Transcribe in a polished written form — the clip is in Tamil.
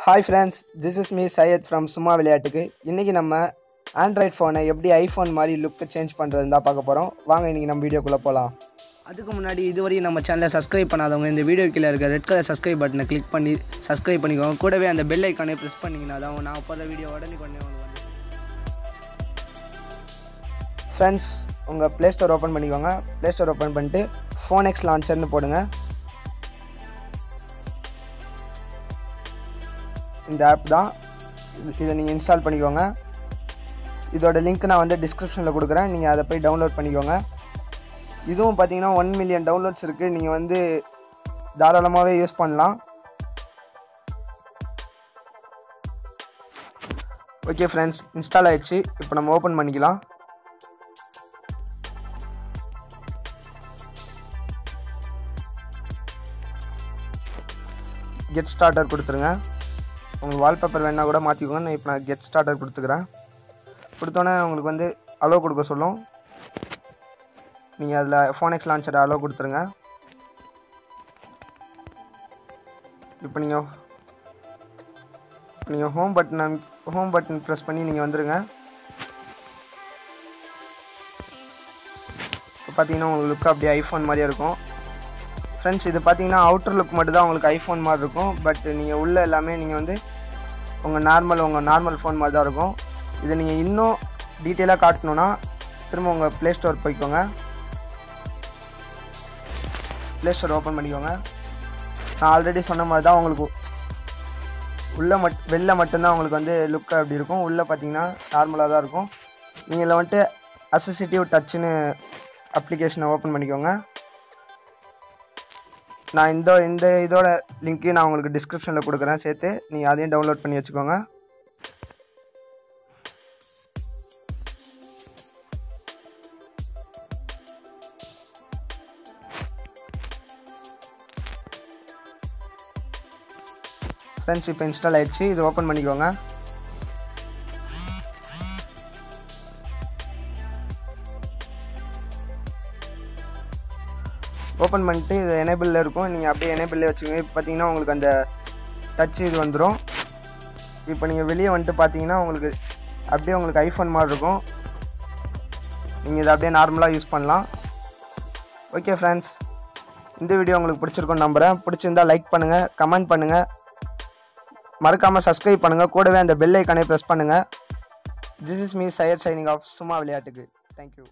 Hi friends, this is me Syed from சும்மா விளையாட்டுக்கு. இன்னைக்கு நம்ம ஆண்ட்ராய்ட் ஃபோனை எப்படி ஐஃபோன் மாதிரி லுக் சேஞ்ச் பண்ணுறதுன்னு தான் பார்க்க போகிறோம். வாங்க இன்னைக்கு நம்ம வீடியோக்குள்ளே போகலாம். அதுக்கு முன்னாடி இதுவரையும் நம்ம சேனலை சப்ஸ்கிரைப் பண்ணாதவங்க இந்த வீடியோ கீழே இருக்க ரெட் கலர் சப்ஸ்கிரைப் பட்டனை கிளிக் பண்ணி சப்ஸ்கிரைப் பண்ணிக்கோங்க. கூடவே அந்த பெல் ஐக்கானே ப்ரெஸ் பண்ணிங்கன்னா தான் நான் போகிற வீடியோ உடனே வந்து ஃப்ரெண்ட்ஸ், உங்கள் ப்ளே ஸ்டோர் ஓப்பன் பண்ணிக்கோங்க. ப்ளே ஸ்டோர் ஓப்பன் பண்ணிட்டு ஃபோனெக்ஸ் லான்ச்சர்னு போடுங்க. இந்த ஆப் தான், இதை நீங்கள் இன்ஸ்டால் பண்ணிக்கோங்க. இதோட லிங்க் நான் வந்து டிஸ்கிரிப்ஷனில் கொடுக்குறேன், நீங்கள் அதை போய் டவுன்லோட் பண்ணிக்கோங்க. இதுவும் பார்த்தீங்கன்னா 1 மில்லியன் டவுன்லோட்ஸ் இருக்குது. நீங்கள் வந்து தாராளமாகவே யூஸ் பண்ணலாம். ஓகே ஃப்ரெண்ட்ஸ், இன்ஸ்டால் ஆகிடுச்சு. இப்போ நம்ம ஓப்பன் பண்ணிக்கலாம். கெட் ஸ்டார்டர் கொடுத்துருங்க. உங்களுக்கு வால்பேப்பர் வேணால் கூட மாற்றிக்கோங்க. நான் இப்போ நான் கெட் ஸ்டார்டர் கொடுத்துக்கிறேன். கொடுத்தோன்னே உங்களுக்கு வந்து அலோ கொடுக்க சொல்லும். நீங்கள் அதில் ஃபோனெக்ஸ் லான்ச்சரை அலோ கொடுத்துருங்க. இப்போ நீங்கள் ஹோம் பட்டன் ப்ரெஸ் பண்ணி நீங்கள் வந்துடுங்க. இப்போ பார்த்தீங்கன்னா உங்களுக்கு லுக் அப்படியே ஐஃபோன் மாதிரியே இருக்கும். ஃப்ரெண்ட்ஸ், இது பார்த்தீங்கன்னா அவுட்டர் லுக் மட்டும் தான் உங்களுக்கு ஐஃபோன் மாதிரி இருக்கும். பட் நீங்கள் உள்ள எல்லாமே நீங்கள் வந்து உங்கள் நார்மல் ஃபோன் மாதிரி தான் இருக்கும். இதை நீங்கள் இன்னும் டீட்டெயிலாக காட்டணுன்னா திரும்ப உங்கள் ப்ளே ஸ்டோர் போய்க்கோங்க. ப்ளே ஸ்டோர் ஓப்பன் பண்ணிக்கோங்க. நான் ஆல்ரெடி சொன்ன மாதிரி தான் உங்களுக்கு வெளில மட்டும்தான் உங்களுக்கு வந்து லுக் அப்படி இருக்கும். உள்ளே பார்த்தீங்கன்னா நார்மலாக தான் இருக்கும். நீங்கள் இதில் வந்துட்டு அசிஸ்டிவ் டச்சுன்னு அப்ளிகேஷனை ஓப்பன் பண்ணிக்கோங்க. நான் இந்த இதோட லிங்க்கையும் நான் உங்களுக்கு டிஸ்கிரிப்ஷனில் கொடுக்குறேன் சேர்த்து. நீங்கள் அதையும் டவுன்லோட் பண்ணி வச்சுக்கோங்க. ஃப்ரெண்ட்ஸ், இப்போ இன்ஸ்டால் ஆகிடுச்சு. இது ஓப்பன் பண்ணிக்கோங்க. ஓப்பன் பண்ணிட்டு இது எனேபிளில் இருக்கும். நீங்கள் அப்படியே எனேபிளில் வச்சுக்கோங்க. இப்போ பார்த்தீங்கன்னா உங்களுக்கு அந்த டச் இது வந்துடும். இப்போ நீங்கள் வெளியே வந்துட்டு பார்த்தீங்கன்னா உங்களுக்கு ஐஃபோன் மாதிரி இருக்கும். நீங்கள் இதை அப்படியே நார்மலாக யூஸ் பண்ணலாம். ஓகே ஃப்ரெண்ட்ஸ், இந்த வீடியோ உங்களுக்கு பிடிச்சிருக்குன்னு நம்புகிறேன். பிடிச்சிருந்தால் லைக் பண்ணுங்கள், கமெண்ட் பண்ணுங்கள், மறக்காமல் சப்ஸ்கிரைப் பண்ணுங்கள். கூடவே அந்த பெல் ஐக்கானே ப்ரெஸ் பண்ணுங்கள். This is me Syed signing off சும்மா விளையாட்டுக்கு. தேங்க்யூ.